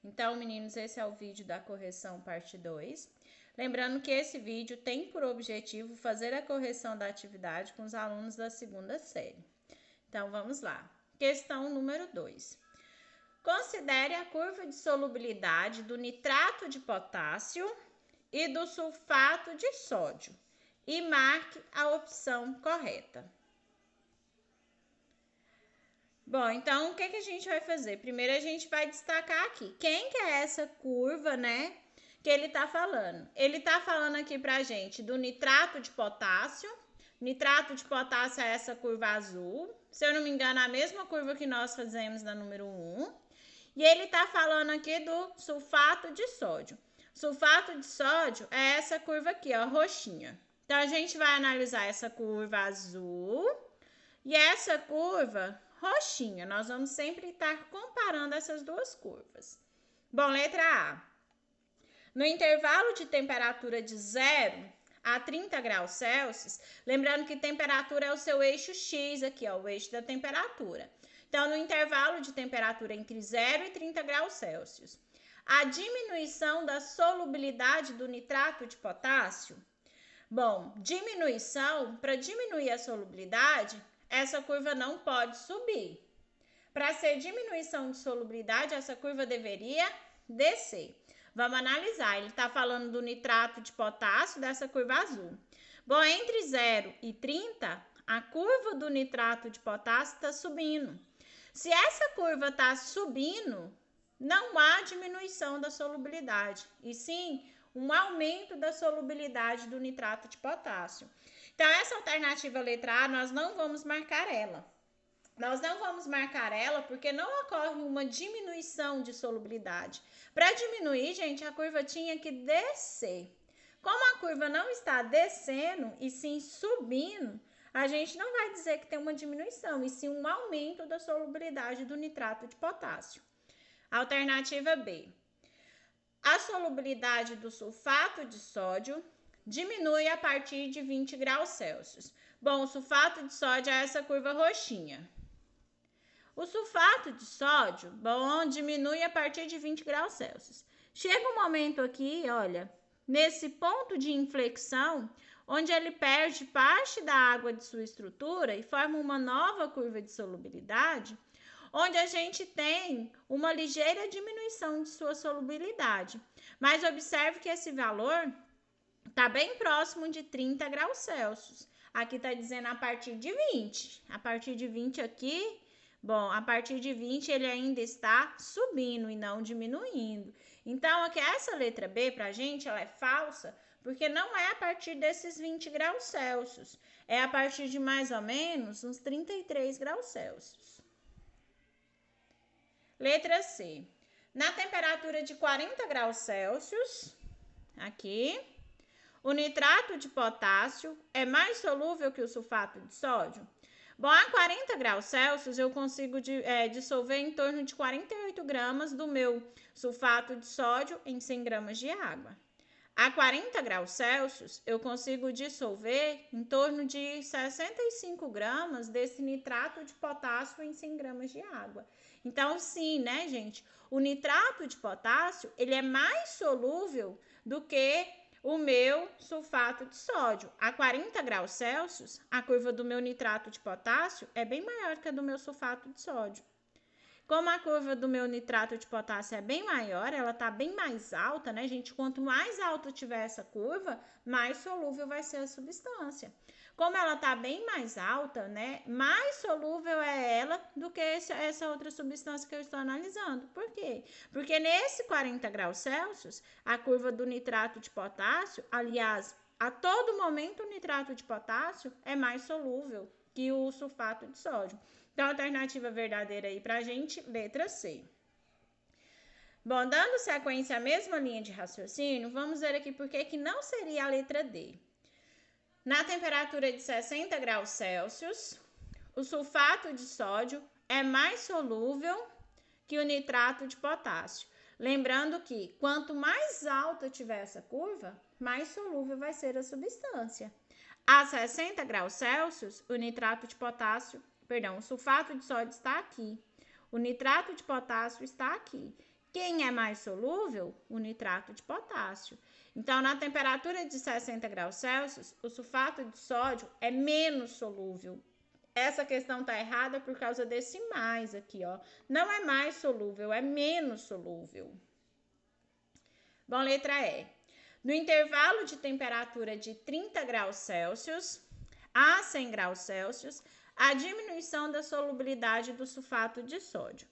Então, meninos, esse é o vídeo da correção parte 2. Lembrando que esse vídeo tem por objetivo fazer a correção da atividade com os alunos da segunda série. Então, vamos lá. Questão número 2. Considere a curva de solubilidade do nitrato de potássio e do sulfato de sódio e marque a opção correta. Bom, então, o que a gente vai fazer? Primeiro, a gente vai destacar aqui. Quem que é essa curva, né, que ele tá falando? Ele tá falando aqui pra gente do nitrato de potássio. Nitrato de potássio é essa curva azul. Se eu não me engano, a mesma curva que nós fazemos na número 1. E ele tá falando aqui do sulfato de sódio. Sulfato de sódio é essa curva aqui, ó, roxinha. Então, a gente vai analisar essa curva azul e essa curva roxinha. Nós vamos sempre estar comparando essas duas curvas. Bom, letra A. No intervalo de temperatura de 0 a 30 graus Celsius, lembrando que temperatura é o seu eixo X aqui, ó, o eixo da temperatura. Então, no intervalo de temperatura entre 0 e 30 graus Celsius, a diminuição da solubilidade do nitrato de potássio. Bom, para diminuir a solubilidade, essa curva não pode subir. Para ser diminuição de solubilidade, essa curva deveria descer. Vamos analisar. Ele está falando do nitrato de potássio, dessa curva azul. Bom, entre 0 e 30, a curva do nitrato de potássio está subindo. Se essa curva está subindo, não há diminuição da solubilidade, e sim um aumento da solubilidade do nitrato de potássio. Então, essa alternativa letra A, nós não vamos marcar ela. Nós não vamos marcar ela porque não ocorre uma diminuição de solubilidade. Para diminuir, gente, a curva tinha que descer. Como a curva não está descendo e sim subindo, a gente não vai dizer que tem uma diminuição, e sim um aumento da solubilidade do nitrato de potássio. Alternativa B. A solubilidade do sulfato de sódio diminui a partir de 20 graus Celsius. Bom, o sulfato de sódio é essa curva roxinha. O sulfato de sódio, bom, diminui a partir de 20 graus Celsius. Chega um momento aqui, olha, nesse ponto de inflexão, onde ele perde parte da água de sua estrutura e forma uma nova curva de solubilidade, onde a gente tem uma ligeira diminuição de sua solubilidade. Mas observe que esse valor está bem próximo de 30 graus Celsius. Aqui está dizendo a partir de 20. A partir de 20 aqui, bom, a partir de 20 ele ainda está subindo e não diminuindo. Então, aqui essa letra B para a gente ela é falsa, porque não é a partir desses 20 graus Celsius. É a partir de mais ou menos uns 33 graus Celsius. Letra C. Na temperatura de 40 graus Celsius, aqui, o nitrato de potássio é mais solúvel que o sulfato de sódio? Bom, a 40 graus Celsius eu consigo dissolver em torno de 48 gramas do meu sulfato de sódio em 100 gramas de água. A 40 graus Celsius eu consigo dissolver em torno de 65 gramas desse nitrato de potássio em 100 gramas de água. Então, sim, né, gente? O nitrato de potássio, ele é mais solúvel do que o meu sulfato de sódio. A 40 graus Celsius, a curva do meu nitrato de potássio é bem maior que a do meu sulfato de sódio. Como a curva do meu nitrato de potássio é bem maior, ela tá bem mais alta, né, gente? Quanto mais alta tiver essa curva, mais solúvel vai ser a substância. Como ela tá bem mais alta, né, mais solúvel é ela do que essa outra substância que eu estou analisando. Por quê? Porque nesse 40 graus Celsius, a curva do nitrato de potássio, aliás, a todo momento o nitrato de potássio é mais solúvel que o sulfato de sódio. Então, a alternativa verdadeira aí pra gente, letra C. Bom, dando sequência à mesma linha de raciocínio, vamos ver aqui por que não seria a letra D. Na temperatura de 60 graus Celsius, o sulfato de sódio é mais solúvel que o nitrato de potássio. Lembrando que quanto mais alta tiver essa curva, mais solúvel vai ser a substância. A 60 graus Celsius, o sulfato de sódio está aqui. O nitrato de potássio está aqui. Quem é mais solúvel? O nitrato de potássio. Então, na temperatura de 60 graus Celsius, o sulfato de sódio é menos solúvel. Essa questão tá errada por causa desse mais aqui, ó. Não é mais solúvel, é menos solúvel. Bom, letra E. No intervalo de temperatura de 30 graus Celsius a 100 graus Celsius, a diminuição da solubilidade do sulfato de sódio.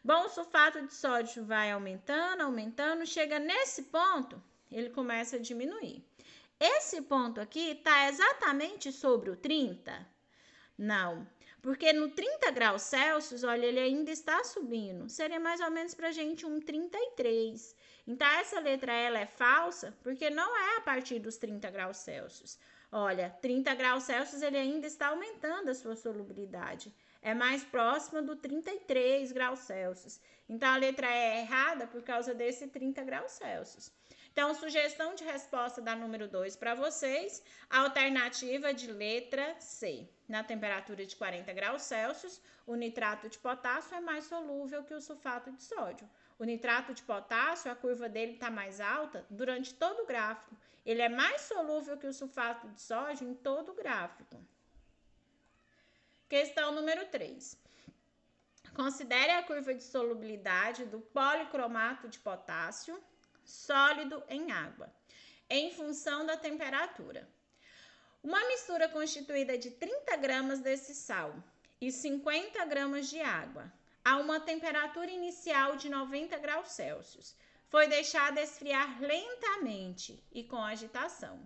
Bom, o sulfato de sódio vai aumentando, aumentando, chega nesse ponto, ele começa a diminuir. Esse ponto aqui está exatamente sobre o 30? Não, porque no 30 graus Celsius, olha, ele ainda está subindo. Seria mais ou menos para a gente um 33. Então, essa letra ela é falsa, porque não é a partir dos 30 graus Celsius. Olha, 30 graus Celsius ele ainda está aumentando a sua solubilidade. É mais próxima do 33 graus Celsius. Então, a letra E é errada por causa desse 30 graus Celsius. Então, sugestão de resposta da número 2 para vocês, alternativa de letra C. Na temperatura de 40 graus Celsius, o nitrato de potássio é mais solúvel que o sulfato de sódio. O nitrato de potássio, a curva dele está mais alta durante todo o gráfico. Ele é mais solúvel que o sulfato de sódio em todo o gráfico. Questão número 3. Considere a curva de solubilidade do policromato de potássio sólido em água, em função da temperatura. Uma mistura constituída de 30 gramas desse sal e 50 gramas de água, a uma temperatura inicial de 90 graus Celsius, foi deixada esfriar lentamente e com agitação.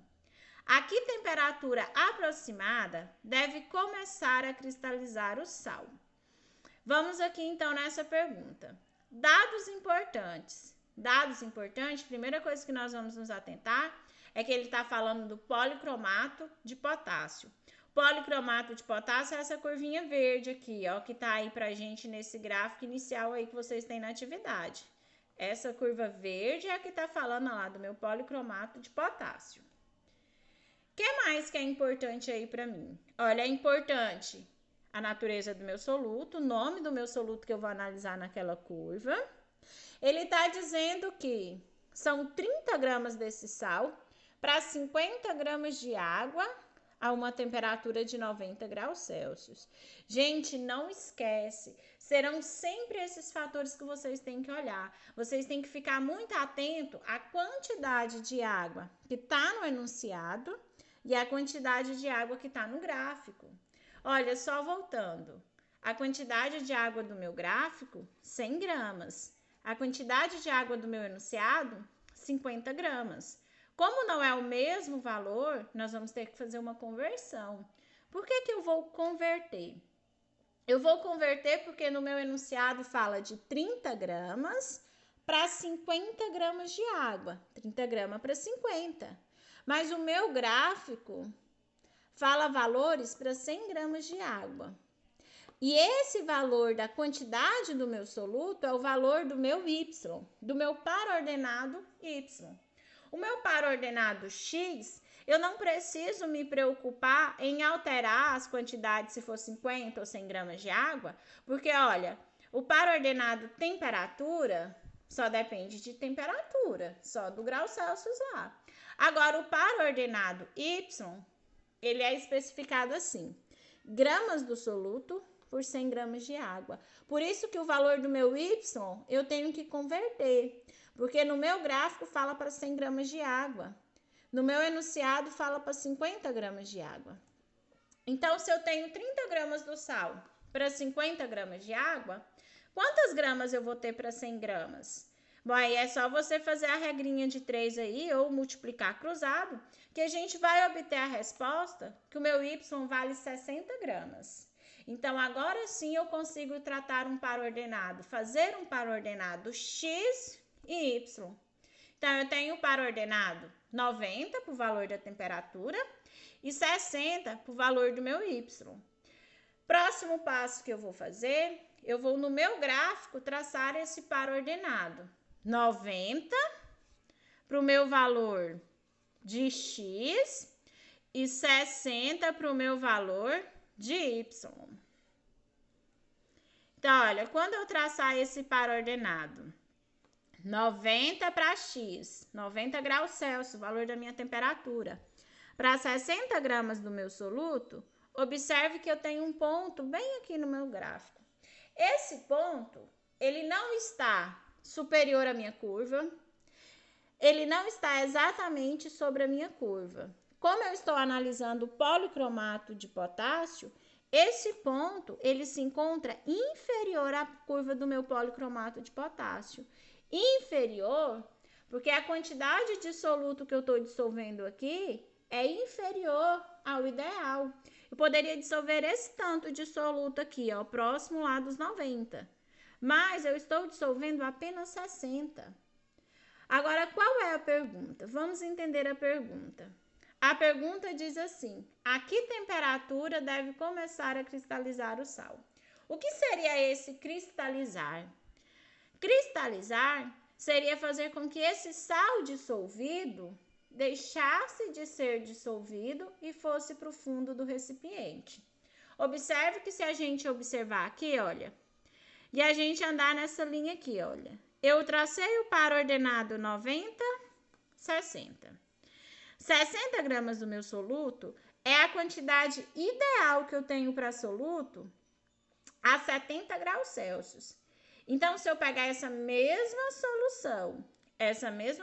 A que temperatura aproximada deve começar a cristalizar o sal? Vamos aqui então nessa pergunta. Dados importantes. Dados importantes, primeira coisa que nós vamos nos atentar é que ele está falando do policromato de potássio. Policromato de potássio é essa curvinha verde aqui, ó, que tá aí pra gente nesse gráfico inicial aí que vocês têm na atividade. Essa curva verde é a que tá falando lá do meu policromato de potássio. O que mais que é importante aí pra mim? Olha, é importante a natureza do meu soluto, o nome do meu soluto que eu vou analisar naquela curva. Ele está dizendo que são 30 gramas desse sal para 50 gramas de água a uma temperatura de 90 graus Celsius. Gente, não esquece, serão sempre esses fatores que vocês têm que olhar. Vocês têm que ficar muito atento à quantidade de água que está no enunciado e à quantidade de água que está no gráfico. Olha, só voltando, a quantidade de água do meu gráfico, 100 gramas. A quantidade de água do meu enunciado, 50 gramas. Como não é o mesmo valor, nós vamos ter que fazer uma conversão. Por que que eu vou converter? Eu vou converter porque no meu enunciado fala de 30 gramas para 50 gramas de água. 30 gramas para 50. Mas o meu gráfico fala valores para 100 gramas de água. E esse valor da quantidade do meu soluto é o valor do meu Y, do meu par ordenado Y. O meu par ordenado X, eu não preciso me preocupar em alterar as quantidades se for 50 ou 100 gramas de água, porque, olha, o par ordenado temperatura só depende de temperatura, só do grau Celsius lá. Agora, o par ordenado Y, ele é especificado assim, gramas do soluto por 100 gramas de água. Por isso que o valor do meu Y eu tenho que converter, porque no meu gráfico fala para 100 gramas de água. No meu enunciado fala para 50 gramas de água. Então, se eu tenho 30 gramas do sal para 50 gramas de água, quantas gramas eu vou ter para 100 gramas? Bom, aí é só você fazer a regrinha de 3 aí, ou multiplicar cruzado, que a gente vai obter a resposta que o meu Y vale 60 gramas. Então, agora sim eu consigo tratar um par ordenado, fazer um par ordenado X e Y. Então, eu tenho o par ordenado 90 para o valor da temperatura e 60 para o valor do meu Y. Próximo passo que eu vou fazer, eu vou no meu gráfico traçar esse par ordenado. 90 para o meu valor de X e 60 para o meu valor de Y. Então, olha, quando eu traçar esse par ordenado, 90 para X, 90 graus Celsius, o valor da minha temperatura, para 60 gramas do meu soluto, observe que eu tenho um ponto bem aqui no meu gráfico. Esse ponto, ele não está superior à minha curva, ele não está exatamente sobre a minha curva. Como eu estou analisando o policromato de potássio, esse ponto, ele se encontra inferior à curva do meu policromato de potássio. Inferior, porque a quantidade de soluto que eu estou dissolvendo aqui é inferior ao ideal. Eu poderia dissolver esse tanto de soluto aqui, ó, próximo lá dos 90. Mas eu estou dissolvendo apenas 60. Agora, qual é a pergunta? Vamos entender a pergunta. A pergunta diz assim: a que temperatura deve começar a cristalizar o sal? O que seria esse cristalizar? Cristalizar seria fazer com que esse sal dissolvido deixasse de ser dissolvido e fosse para o fundo do recipiente. Observe que se a gente observar aqui, olha, e a gente andar nessa linha aqui, olha, eu tracei o par ordenado 90, 60. 60 gramas do meu soluto é a quantidade ideal que eu tenho para soluto a 70 graus Celsius. Então, se eu pegar essa mesma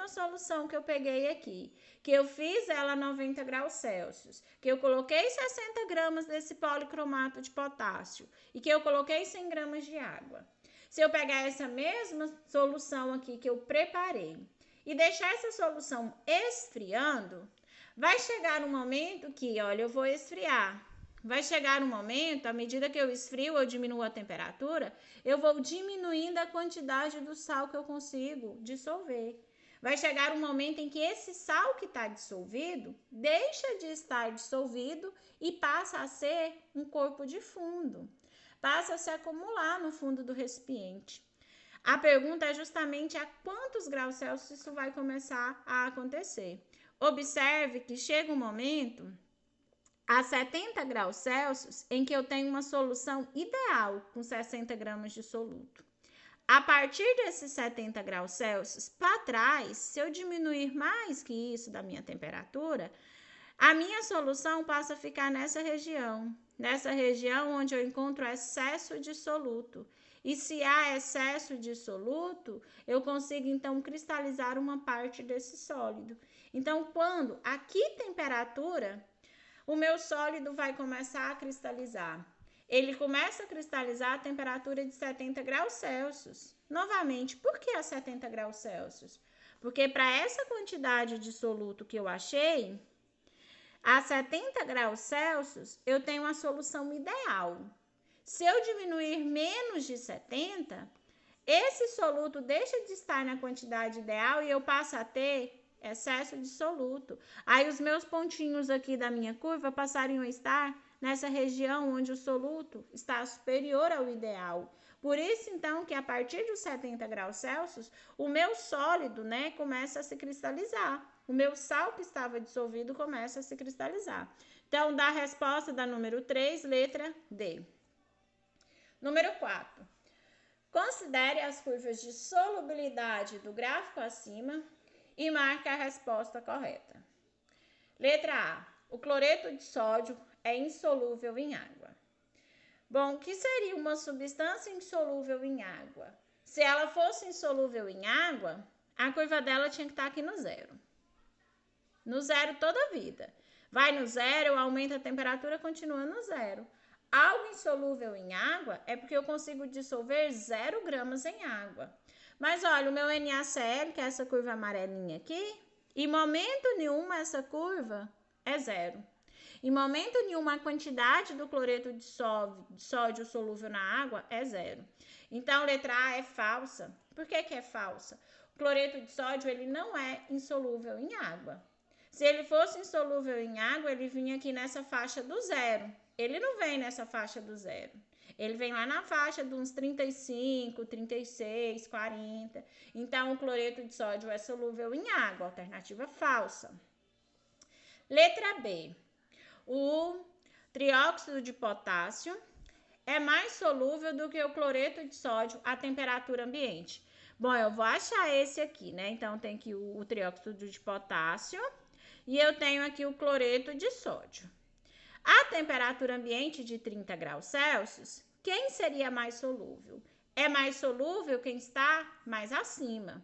solução que eu peguei aqui, que eu fiz ela a 90 graus Celsius, que eu coloquei 60 gramas desse policromato de potássio e que eu coloquei 100 gramas de água. Se eu pegar essa mesma solução aqui que eu preparei e deixar essa solução esfriando, vai chegar um momento que, olha, eu vou esfriar. Vai chegar um momento, à medida que eu esfrio, eu diminuo a temperatura, eu vou diminuindo a quantidade do sal que eu consigo dissolver. Vai chegar um momento em que esse sal que está dissolvido deixa de estar dissolvido e passa a ser um corpo de fundo. Passa a se acumular no fundo do recipiente. A pergunta é justamente a quantos graus Celsius isso vai começar a acontecer. Observe que chega um momento a 70 graus Celsius em que eu tenho uma solução ideal com 60 gramas de soluto. A partir desses 70 graus Celsius para trás, se eu diminuir mais que isso da minha temperatura, a minha solução passa a ficar nessa região onde eu encontro excesso de soluto. E se há excesso de soluto, eu consigo então cristalizar uma parte desse sólido. Então, quando a que temperatura o meu sólido vai começar a cristalizar? Ele começa a cristalizar a temperatura de 70 graus Celsius. Novamente, por que a 70 graus Celsius? Porque para essa quantidade de soluto que eu achei, a 70 graus Celsius, eu tenho uma solução ideal. Se eu diminuir menos de 70, esse soluto deixa de estar na quantidade ideal e eu passo a ter excesso de soluto. Aí os meus pontinhos aqui da minha curva passariam a estar nessa região onde o soluto está superior ao ideal. Por isso, então, que a partir dos 70 graus Celsius, o meu sólido, né, começa a se cristalizar. O meu sal que estava dissolvido começa a se cristalizar. Então, da resposta da número 3, letra D. Número 4. Considere as curvas de solubilidade do gráfico acima e marque a resposta correta. Letra A. O cloreto de sódio é insolúvel em água. Bom, o que seria uma substância insolúvel em água? Se ela fosse insolúvel em água, a curva dela tinha que estar aqui no zero. No zero toda a vida. Vai no zero, aumenta a temperatura, continua no zero. Algo insolúvel em água é porque eu consigo dissolver 0 gramas em água. Mas olha, o meu NaCl, que é essa curva amarelinha aqui, em momento nenhum essa curva é zero. Em momento nenhum a quantidade do cloreto de sódio solúvel na água é zero. Então, letra A é falsa. Por que é falsa? O cloreto de sódio ele não é insolúvel em água. Se ele fosse insolúvel em água, ele vinha aqui nessa faixa do zero. Ele não vem nessa faixa do zero. Ele vem lá na faixa de uns 35, 36, 40. Então, o cloreto de sódio é solúvel em água. Alternativa falsa. Letra B. O trióxido de potássio é mais solúvel do que o cloreto de sódio à temperatura ambiente. Bom, eu vou achar esse aqui, né? Então, tem aqui o trióxido de potássio e eu tenho aqui o cloreto de sódio. A temperatura ambiente de 30 graus Celsius, quem seria mais solúvel? É mais solúvel quem está mais acima.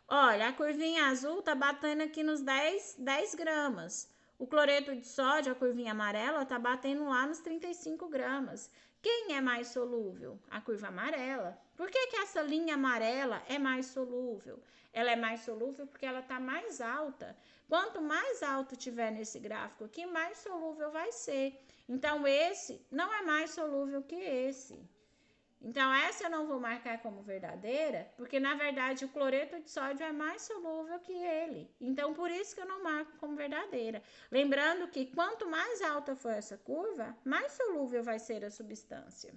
Olha, a curvinha azul tá batendo aqui nos 10 gramas. O cloreto de sódio, a curvinha amarela, tá batendo lá nos 35 gramas. Quem é mais solúvel? A curva amarela. Por que essa linha amarela é mais solúvel? Ela é mais solúvel porque ela está mais alta. Quanto mais alto tiver nesse gráfico aqui, mais solúvel vai ser. Então, esse não é mais solúvel que esse. Então, essa eu não vou marcar como verdadeira, porque, na verdade, o cloreto de sódio é mais solúvel que ele. Então, por isso que eu não marco como verdadeira. Lembrando que, quanto mais alta for essa curva, mais solúvel vai ser a substância.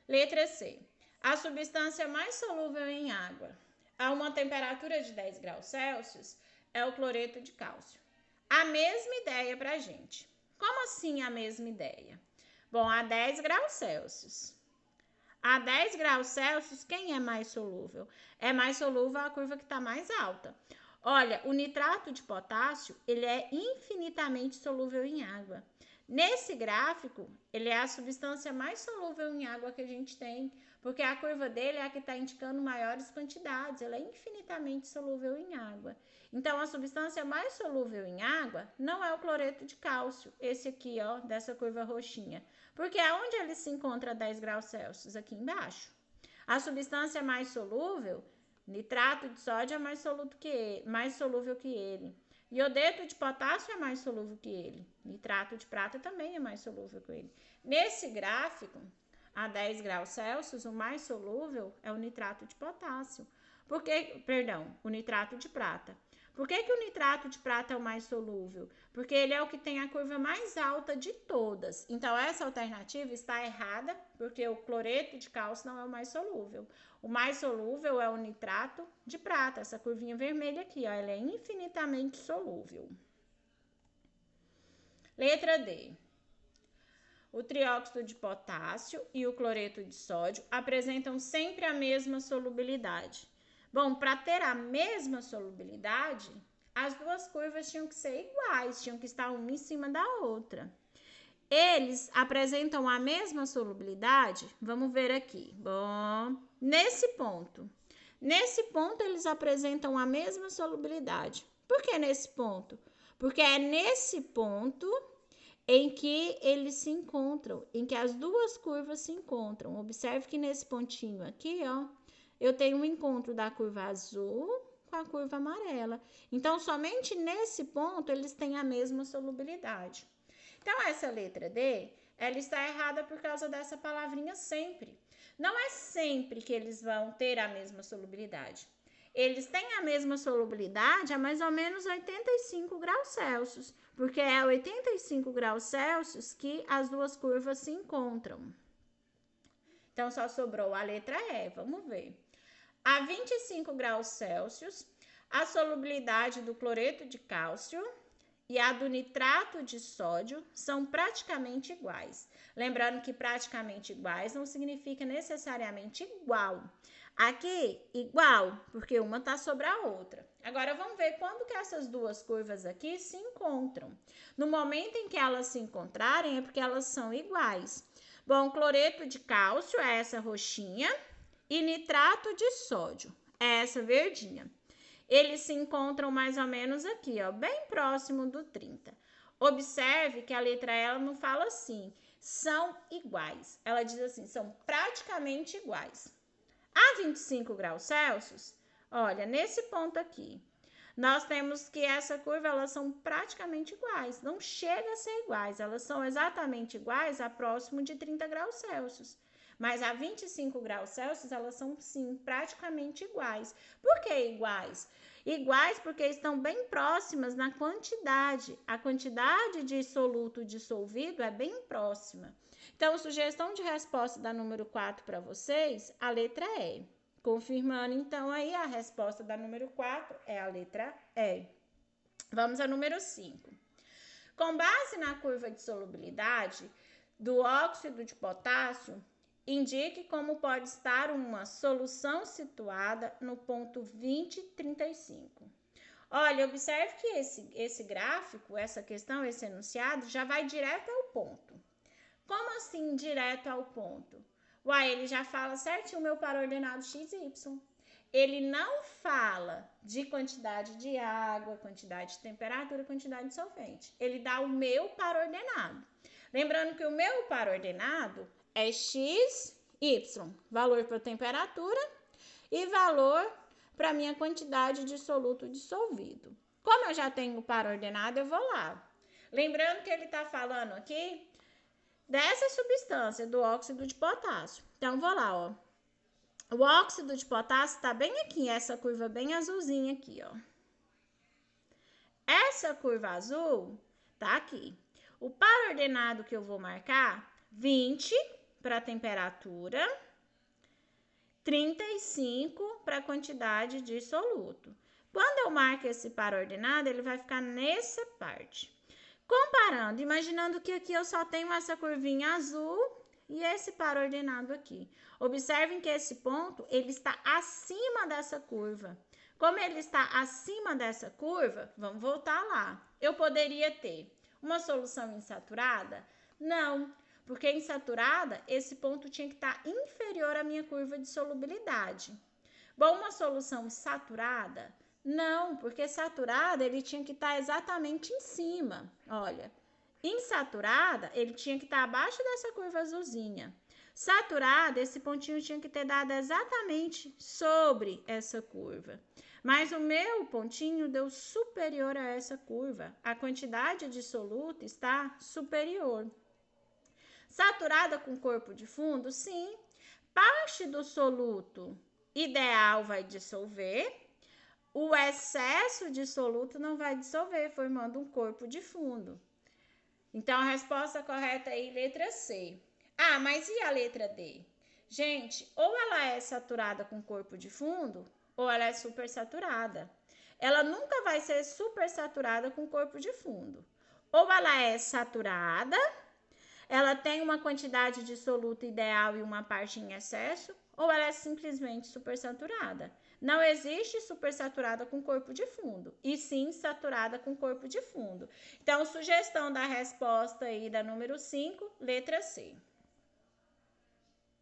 Letra C. A substância mais solúvel em água a uma temperatura de 10 graus Celsius é o cloreto de cálcio. A mesma ideia para a gente. Como assim a mesma ideia? Bom, a 10 graus Celsius. A 10 graus Celsius, quem é mais solúvel? É mais solúvel a curva que está mais alta. Olha, o nitrato de potássio, ele é infinitamente solúvel em água. Nesse gráfico, ele é a substância mais solúvel em água que a gente tem, porque a curva dele é a que está indicando maiores quantidades, ela é infinitamente solúvel em água. Então, a substância mais solúvel em água não é o cloreto de cálcio, esse aqui, ó, dessa curva roxinha, porque aonde ele se encontra a 10 graus Celsius? Aqui embaixo. A substância mais solúvel, nitrato de sódio, é mais solúvel que ele. Iodeto de potássio é mais solúvel que ele. Nitrato de prata também é mais solúvel que ele. Nesse gráfico, a 10 graus Celsius, o mais solúvel é o nitrato de potássio. O nitrato de prata. Por que o nitrato de prata é o mais solúvel? Porque ele é o que tem a curva mais alta de todas. Então, essa alternativa está errada, porque o cloreto de cálcio não é o mais solúvel. O mais solúvel é o nitrato de prata, essa curvinha vermelha aqui, ó, ela é infinitamente solúvel. Letra D. O trióxido de potássio e o cloreto de sódio apresentam sempre a mesma solubilidade. Bom, para ter a mesma solubilidade, as duas curvas tinham que ser iguais, tinham que estar uma em cima da outra. Eles apresentam a mesma solubilidade? Vamos ver aqui. Bom, nesse ponto eles apresentam a mesma solubilidade. Por que nesse ponto? Porque é nesse ponto em que eles se encontram, em que as duas curvas se encontram. Observe que nesse pontinho aqui, ó, eu tenho um encontro da curva azul com a curva amarela. Então, somente nesse ponto eles têm a mesma solubilidade. Então, essa letra D, ela está errada por causa dessa palavrinha sempre. Não é sempre que eles vão ter a mesma solubilidade. Eles têm a mesma solubilidade a mais ou menos 85 graus Celsius, porque é 85 graus Celsius que as duas curvas se encontram. Então, só sobrou a letra E, vamos ver. A 25 graus Celsius, a solubilidade do cloreto de cálcio e a do nitrato de sódio são praticamente iguais. Lembrando que praticamente iguais não significa necessariamente igual. Aqui, igual, porque uma está sobre a outra. Agora, vamos ver quando que essas duas curvas aqui se encontram. No momento em que elas se encontrarem, é porque elas são iguais. Bom, cloreto de cálcio é essa roxinha e nitrato de sódio é essa verdinha. Eles se encontram mais ou menos aqui, ó, bem próximo do 30. Observe que a letra E não fala assim, são iguais. Ela diz assim, são praticamente iguais. A 25 graus Celsius, olha, nesse ponto aqui, nós temos que essa curva, elas são praticamente iguais. Não chega a ser iguais, elas são exatamente iguais a próximo de 30 graus Celsius. Mas a 25 graus Celsius, elas são, sim, praticamente iguais. Por que iguais? Iguais porque estão bem próximas na quantidade. A quantidade de soluto dissolvido é bem próxima. Então, sugestão de resposta da número 4 para vocês, a letra E. Confirmando, então, aí a resposta da número 4 é a letra E. Vamos ao número 5. Com base na curva de solubilidade do óxido de potássio Indique como pode estar uma solução situada no ponto 2035. Olha, observe que esse gráfico, essa questão, esse enunciado, já vai direto ao ponto. Como assim direto ao ponto? Uai, ele já fala certinho o meu par ordenado x e y. Ele não fala de quantidade de água, quantidade de temperatura, quantidade de solvente. Ele dá o meu par ordenado. Lembrando que o meu par ordenado é x, y, valor para temperatura e valor para minha quantidade de soluto dissolvido. Como eu já tenho o par ordenado, eu vou lá. Lembrando que ele está falando aqui dessa substância, do óxido de potássio. Então, vou lá, ó. O óxido de potássio está bem aqui, essa curva bem azulzinha aqui, ó. Essa curva azul tá aqui. O par ordenado que eu vou marcar, 20 para a temperatura, 35 para a quantidade de soluto. Quando eu marco esse par ordenado, ele vai ficar nessa parte. Comparando, imaginando que aqui eu só tenho essa curvinha azul e esse par ordenado aqui. Observem que esse ponto, ele está acima dessa curva. Como ele está acima dessa curva, vamos voltar lá. Eu poderia ter uma solução insaturada? Não, porque insaturada, esse ponto tinha que estar inferior à minha curva de solubilidade. Bom, uma solução saturada? Não, porque saturada ele tinha que estar exatamente em cima. Olha, insaturada ele tinha que estar abaixo dessa curva azulzinha. Saturada, esse pontinho tinha que ter dado exatamente sobre essa curva. Mas o meu pontinho deu superior a essa curva. A quantidade de soluto está superior. Saturada com corpo de fundo? Sim. Parte do soluto ideal vai dissolver. O excesso de soluto não vai dissolver, formando um corpo de fundo. Então, a resposta correta aí, letra C. Ah, mas e a letra D? Gente, ou ela é saturada com corpo de fundo, ou ela é supersaturada. Ela nunca vai ser supersaturada com corpo de fundo. Ou ela é saturada, ela tem uma quantidade de soluto ideal e uma parte em excesso, ou ela é simplesmente supersaturada. Não existe supersaturada com corpo de fundo, e sim saturada com corpo de fundo. Então, sugestão da resposta aí da número 5, letra C.